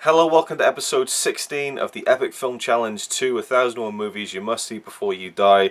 Hello, welcome to episode 16 of the Epic Film Challenge 2, 1001 Movies You Must See Before You Die.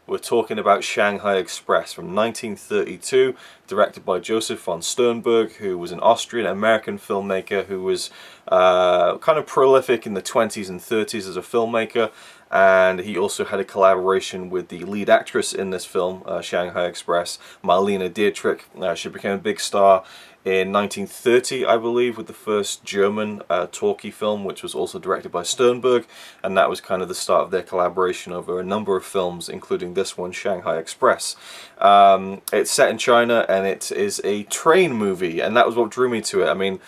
We're talking about Shanghai Express from 1932, directed by Josef von Sternberg, who was an Austrian-American filmmaker who was kind of prolific in the 20s and 30s as a filmmaker. And he also had a collaboration with the lead actress in this film, Shanghai Express, Marlena Dietrich. She became a big star in 1930, I believe, with the first German talkie film, which was also directed by Sternberg, and that was kind of the start of their collaboration over a number of films, including this one, Shanghai Express. It's set in China, and it is a train movie, and that was what drew me to it. I mean,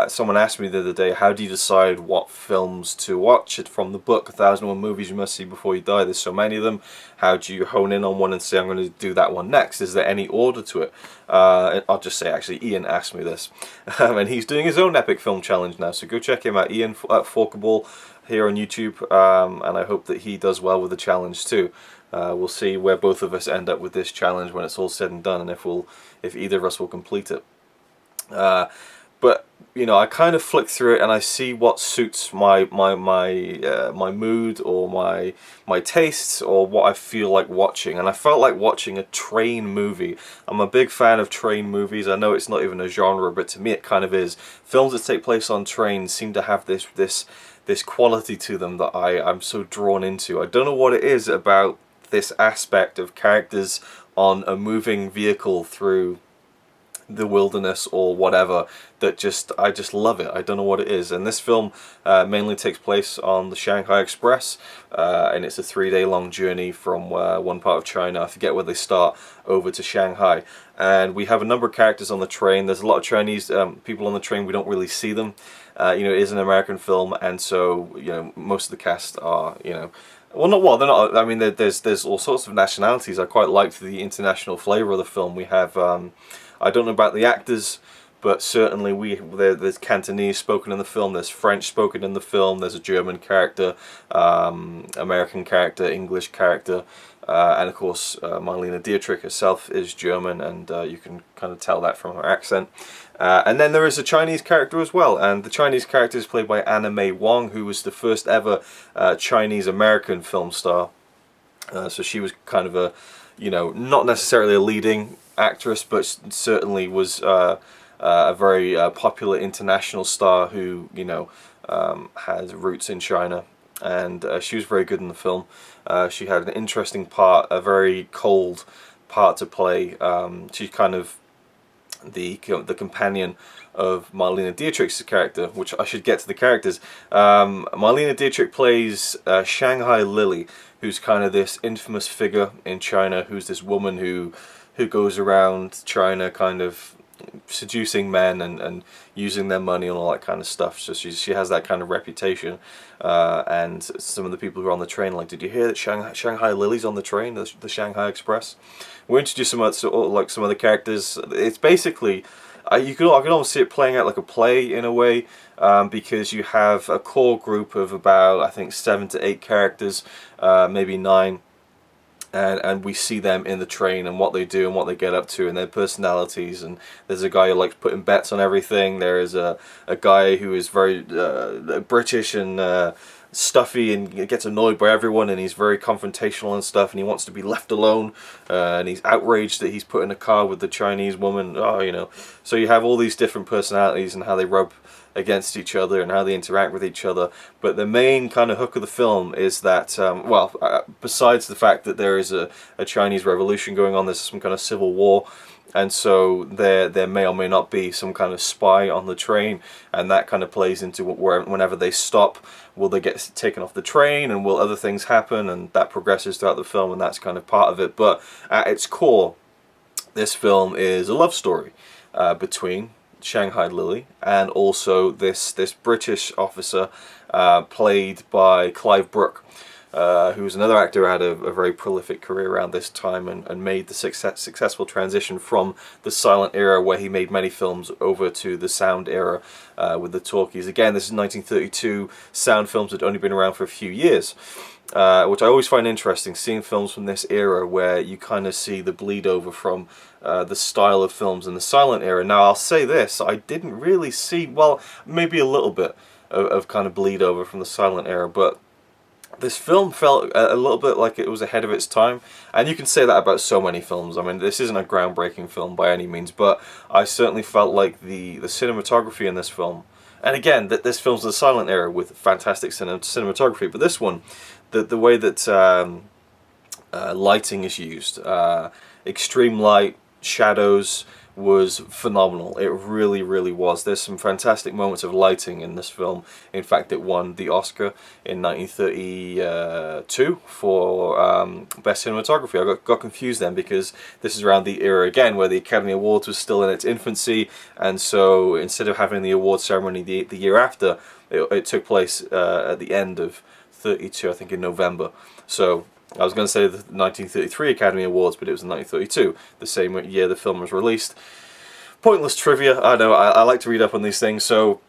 someone asked me the other day, how do you decide what films to watch? It's from the book, 1001 Movies You Must See Before You Die. There's so many of them. How do you hone in on one and say, I'm going to do that one next? Is there any order to it? I'll just say, actually, Ian asked me this. And he's doing his own epic film challenge now, so go check him out, Ian at Forkable here on YouTube, and I hope that he does well with the challenge too. We'll see where both of us end up with this challenge when it's all said and done, and if either of us will complete it. But you know, I kind of flick through it and I see what suits my mood or my tastes or what I feel like watching, and I felt like watching a train movie. I'm a big fan of train movies. I know it's not even a genre, but to me it kind of is. Films that take place on trains seem to have this quality to them that I'm so drawn into. I don't know what it is about this aspect of characters on a moving vehicle through the wilderness or whatever that I just love it. I don't know what it is. And this film mainly takes place on the Shanghai Express, and it's a 3-day long journey from one part of China, I forget where they start, over to Shanghai. And we have a number of characters on the train. There's a lot of Chinese people on the train. We don't really see them. You know, it is an American film, and so, you know, most of the cast are, you know, they're not. I mean, there's all sorts of nationalities. I quite liked the international flavor of the film. We have I don't know about the actors, but certainly there's Cantonese spoken in the film, there's French spoken in the film, there's a German character, American character, English character, and of course Marlena Dietrich herself is German, and you can kind of tell that from her accent. And then there is a Chinese character as well, and the Chinese character is played by Anna Wong, who was the first ever Chinese-American film star. So she was kind of a, you know, not necessarily a leading actress, but certainly was a very popular international star who, you know, has roots in China, and she was very good in the film. She had an interesting part, a very cold part to play. She's kind of the companion of Marlena Dietrich's character, which I should get to the characters. Marlena Dietrich plays Shanghai Lily, who's kind of this infamous figure in China, who's this woman who goes around China kind of seducing men and using their money and all that kind of stuff. So she has that kind of reputation, and some of the people who are on the train, like, did you hear that Shanghai Lily's on the train, the Shanghai Express? We'll introduce some of the characters. It's basically I can almost see it playing out like a play in a way, because you have a core group of about, I think, 7 to 8 characters, maybe 9. And we see them in the train and what they do and what they get up to and their personalities. And there's a guy who likes putting bets on everything. There is a guy who is very British and stuffy and gets annoyed by everyone, and he's very confrontational and stuff, and he wants to be left alone, and he's outraged that he's put in a car with the Chinese woman. You know, so you have all these different personalities and how they rub against each other and how they interact with each other. But the main kind of hook of the film is that, besides the fact that there is a Chinese revolution going on, there's some kind of civil war, and so there may or may not be some kind of spy on the train, and that kind of plays into whenever they stop, will they get taken off the train, and will other things happen, and that progresses throughout the film, and that's kind of part of it. But at its core, this film is a love story between Shanghai Lily and also this British officer played by Clive Brook. who was another actor who had a very prolific career around this time and made the successful transition from the silent era, where he made many films, over to the sound era with the talkies. Again, this is 1932. Sound films had only been around for a few years. Which I always find interesting, seeing films from this era where you kind of see the bleed over from the style of films in the silent era. Now, I'll say this, I didn't really see, well, maybe a little bit of kind of bleed over from the silent era, but this film felt a little bit like it was ahead of its time, and you can say that about so many films. I mean, this isn't a groundbreaking film by any means, but I certainly felt like the cinematography in this film, and again, that this film's the silent era with fantastic cinematography, but this one, the way that lighting is used, extreme light, shadows, was phenomenal. It really, really was. There's some fantastic moments of lighting in this film. In fact, it won the Oscar in 1932 for Best Cinematography. I got confused then, because this is around the era again where the Academy Awards was still in its infancy, and so instead of having the award ceremony the year after, it took place at the end of 32, I think in November. So I was going to say the 1933 Academy Awards, but it was in 1932, the same year the film was released. Pointless trivia, I know, I like to read up on these things. So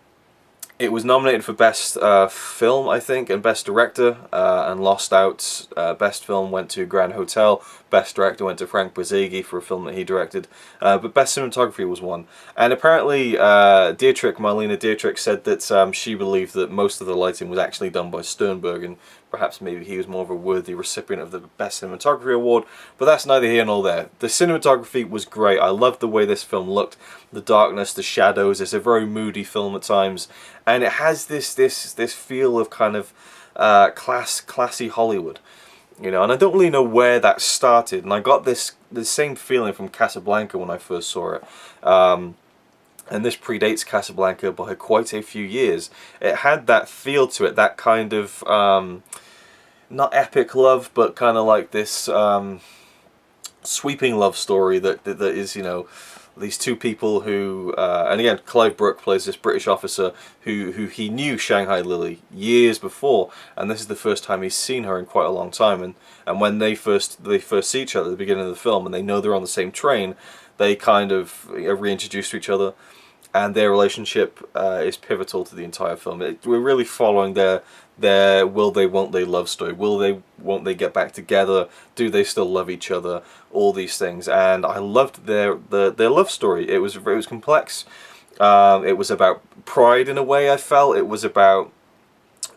it was nominated for Best Film, I think, and Best Director, and lost out. Best Film went to Grand Hotel, Best Director went to Frank Borzage for a film that he directed, but Best Cinematography was won. And apparently Marlena Dietrich said that she believed that most of the lighting was actually done by Sternberg, and perhaps maybe he was more of a worthy recipient of the Best Cinematography Award, but that's neither here nor there. The cinematography was great. I loved the way this film looked, the darkness, the shadows. It's a very moody film at times, and it has this feel of kind of classy Hollywood, you know. And I don't really know where that started, and I got the same feeling from Casablanca when I first saw it. And this predates Casablanca by quite a few years. It had that feel to it, that kind of not epic love, but kind of like this sweeping love story that is, you know, these two people who, and again, Clive Brook plays this British officer who he knew Shanghai Lily years before, and this is the first time he's seen her in quite a long time. And when they first see each other at the beginning of the film, and they know they're on the same train, they kind of reintroduce to each other, and their relationship is pivotal to the entire film. We're really following their will they, won't they love story. Will they, won't they get back together? Do they still love each other? All these things, and I loved their love story. It was complex. It was about pride in a way. I felt it was about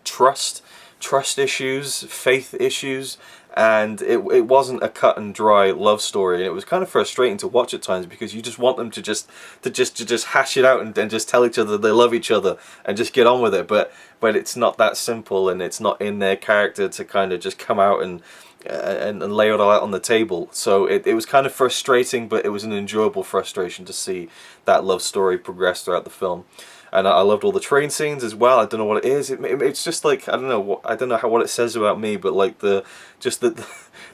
trust issues, faith issues, and it wasn't a cut and dry love story. And it was kind of frustrating to watch at times, because you just want them to just hash it out and just tell each other they love each other and just get on with it. But it's not that simple, and it's not in their character to kind of just come out and lay it all out on the table. So it was kind of frustrating, but it was an enjoyable frustration to see that love story progress throughout the film. And I loved all the train scenes as well. I don't know what it is. It's just like, I don't know what it says about me, but like the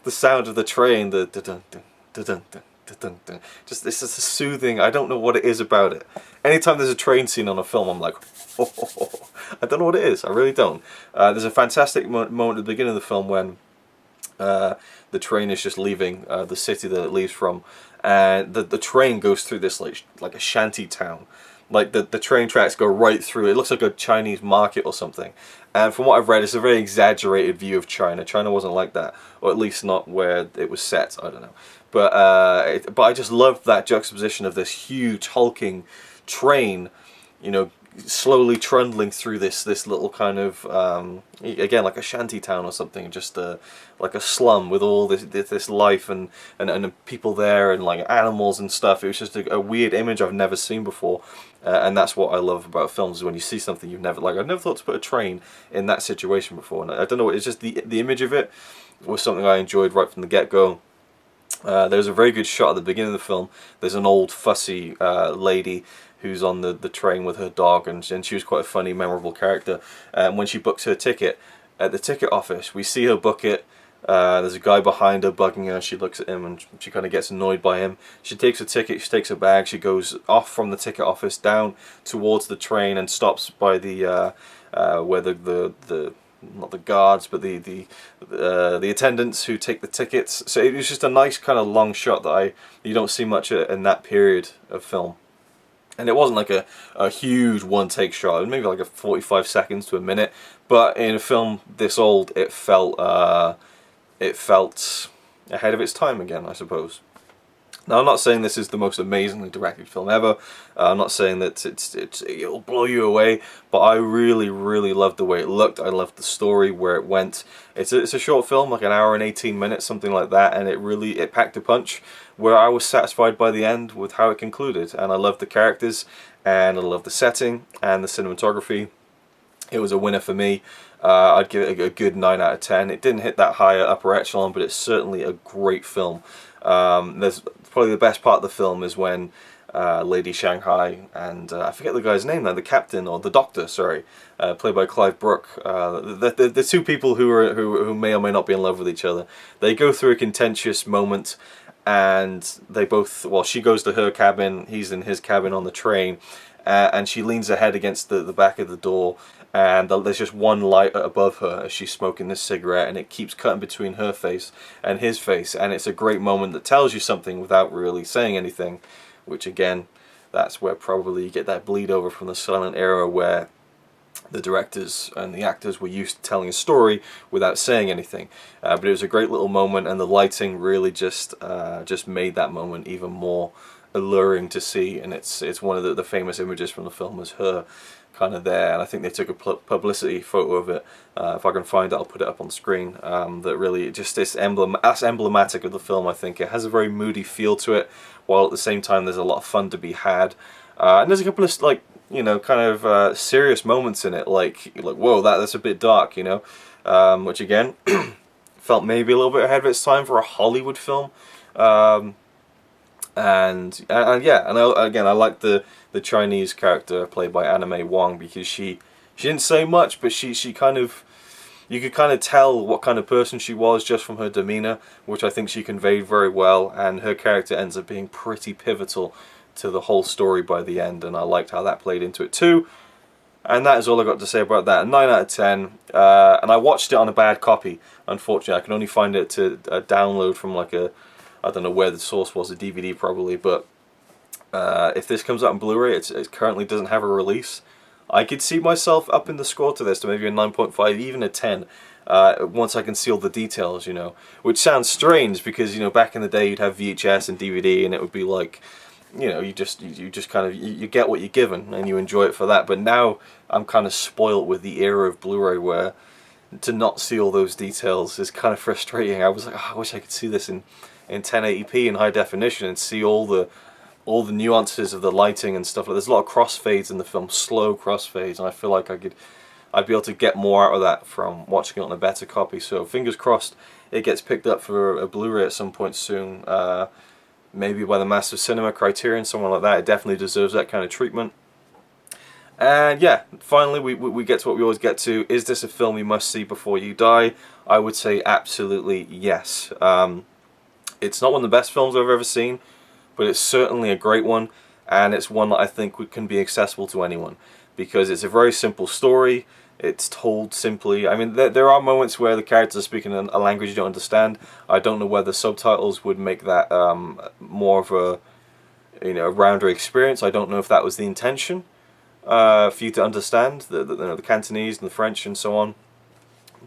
sound of the train, the dun dun dun dun dun dun dun, just this is soothing. I don't know what it is about it. Anytime there's a train scene on a film, I'm like, oh. I don't know what it is. I really don't. There's a fantastic moment at the beginning of the film when the train is just leaving the city that it leaves from, and the train goes through this like a shanty town. Like the train tracks go right through. It looks like a Chinese market or something. And from what I've read, it's a very exaggerated view of China. China wasn't like that, or at least not where it was set. I don't know. But I just loved that juxtaposition of this huge hulking train, you know, slowly trundling through this little kind of again like a shanty town or something, just like a slum with all this life and people there and like animals and stuff. It was just a weird image I've never seen before, and that's what I love about films, is when you see something you've never, like, I've never thought to put a train in that situation before, and I don't know, it's just the image of it was something I enjoyed right from the get-go. There's a very good shot at the beginning of the film. There's an old fussy lady who's on the train with her dog, and she was quite a funny, memorable character. When she books her ticket at the ticket office, we see her book it. There's a guy behind her bugging her. She looks at him and she kind of gets annoyed by him. She takes her ticket, she takes her bag, she goes off from the ticket office down towards the train and stops by the where the not the guards, but the attendants who take the tickets. So it was just a nice kind of long shot that you don't see much in that period of film. And it wasn't like a huge one-take shot. It was maybe like a 45 seconds to a minute. But in a film this old, it felt ahead of its time again, I suppose. Now, I'm not saying this is the most amazingly directed film ever. I'm not saying that it'll blow you away, but I really, really loved the way it looked. I loved the story, where it went. It's a short film, like an hour and 18 minutes, something like that, and it packed a punch, where I was satisfied by the end with how it concluded. And I loved the characters, and I loved the setting, and the cinematography. It was a winner for me. I'd give it a good 9 out of 10. It didn't hit that higher upper echelon, but it's certainly a great film. There's probably the best part of the film is when Lady Shanghai and I forget the guy's name now, the captain or the doctor, sorry, played by Clive Brook. The two people who may or may not be in love with each other. They go through a contentious moment, and they both, well, she goes to her cabin, he's in his cabin on the train, and she leans her head against the back of the door. And there's just one light above her as she's smoking this cigarette, and it keeps cutting between her face and his face, and it's a great moment that tells you something without really saying anything, which again, that's where probably you get that bleed over from the silent era, where the directors and the actors were used to telling a story without saying anything. But it was a great little moment, and the lighting really just made that moment even more alluring to see, and it's one of the famous images from the film is her kind of there, and I think they took a publicity photo of it. If I can find it, I'll put it up on screen. That really just is that's emblematic of the film. I think it has a very moody feel to it, while at the same time there's a lot of fun to be had. And there's a couple of kind of serious moments in it, like whoa, that's a bit dark, which again felt maybe a little bit ahead of its time for a Hollywood film. And I like the Chinese character played by Anime Wong, because she didn't say much, but she kind of, you could kind of tell what kind of person she was just from her demeanor, which I think she conveyed very well, and her character ends up being pretty pivotal to the whole story by the end, and I liked how that played into it too. And that is all I got to say about that. 9 out of 10. And I watched it on a bad copy, unfortunately. I can only find it to download from like I don't know where the source was, a DVD probably, but if this comes out on Blu-ray, it currently doesn't have a release. I could see myself upping the score to this to maybe a 9.5, even a 10, once I can see all the details, which sounds strange because, back in the day you'd have VHS and DVD, and it would be like, you just kind of, you get what you're given and you enjoy it for that. But now I'm kind of spoilt with the era of Blu-ray, where to not see all those details is kind of frustrating. I was like, oh, I wish I could see this in 1080p in high definition and see all the nuances of the lighting and stuff. There's a lot of crossfades in the film, slow crossfades, and I feel like I'd be able to get more out of that from watching it on a better copy. So fingers crossed it gets picked up for a Blu-ray at some point soon, maybe by the Massive Cinema, Criterion, someone like that. It definitely deserves that kind of treatment. And yeah, finally we get to what we always get to. Is this a film you must see before you die? I would say absolutely yes. It's not one of the best films I've ever seen, but it's certainly a great one, and it's one that I think can be accessible to anyone, because it's a very simple story. It's told simply. I mean, there are moments where the characters are speaking a language you don't understand. I don't know whether subtitles would make that more of a rounder experience. I don't know if that was the intention for you to understand the Cantonese and the French and so on.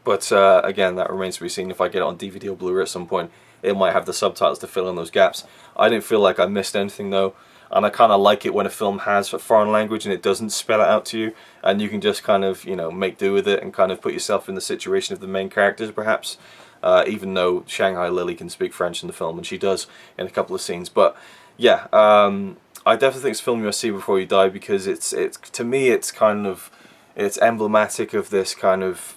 But again, that remains to be seen. If I get it on DVD or Blu-ray at some point, it might have the subtitles to fill in those gaps. I didn't feel like I missed anything though, and I kind of like it when a film has a foreign language and it doesn't spell it out to you, and you can just kind of make do with it and kind of put yourself in the situation of the main characters perhaps, even though Shanghai Lily can speak French in the film, and she does in a couple of scenes. But yeah, I definitely think it's a film you must see before you die, because it's to me it's emblematic of this kind of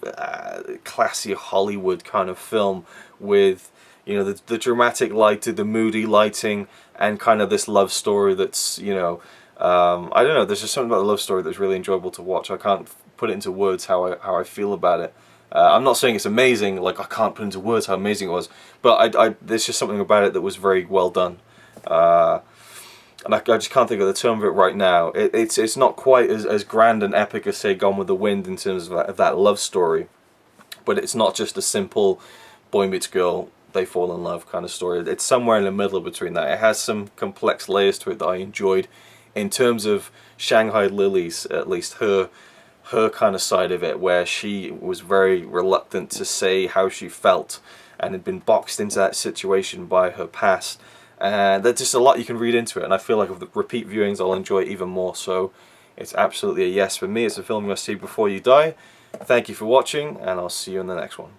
classy Hollywood kind of film with the dramatic lighting, the moody lighting, and kind of this love story that's, I don't know, there's just something about the love story that's really enjoyable to watch. I can't put it into words how I feel about it. I'm not saying it's amazing, like I can't put into words how amazing it was, but there's just something about it that was very well done. And I just can't think of the term of it right now. It's not quite as grand and epic as, say, Gone with the Wind in terms of that love story. but it's not just a simple boy meets girl, they fall in love kind of story. It's somewhere in the middle between that. It has some complex layers to it that I enjoyed. In terms of Shanghai Lily's, at least her kind of side of it, where she was very reluctant to say how she felt and had been boxed into that situation by her past. And there's just a lot you can read into it, and I feel like with the repeat viewings I'll enjoy it even more. So it's absolutely a yes for me. It's a film you must see before you die. Thank you for watching, and I'll see you in the next one.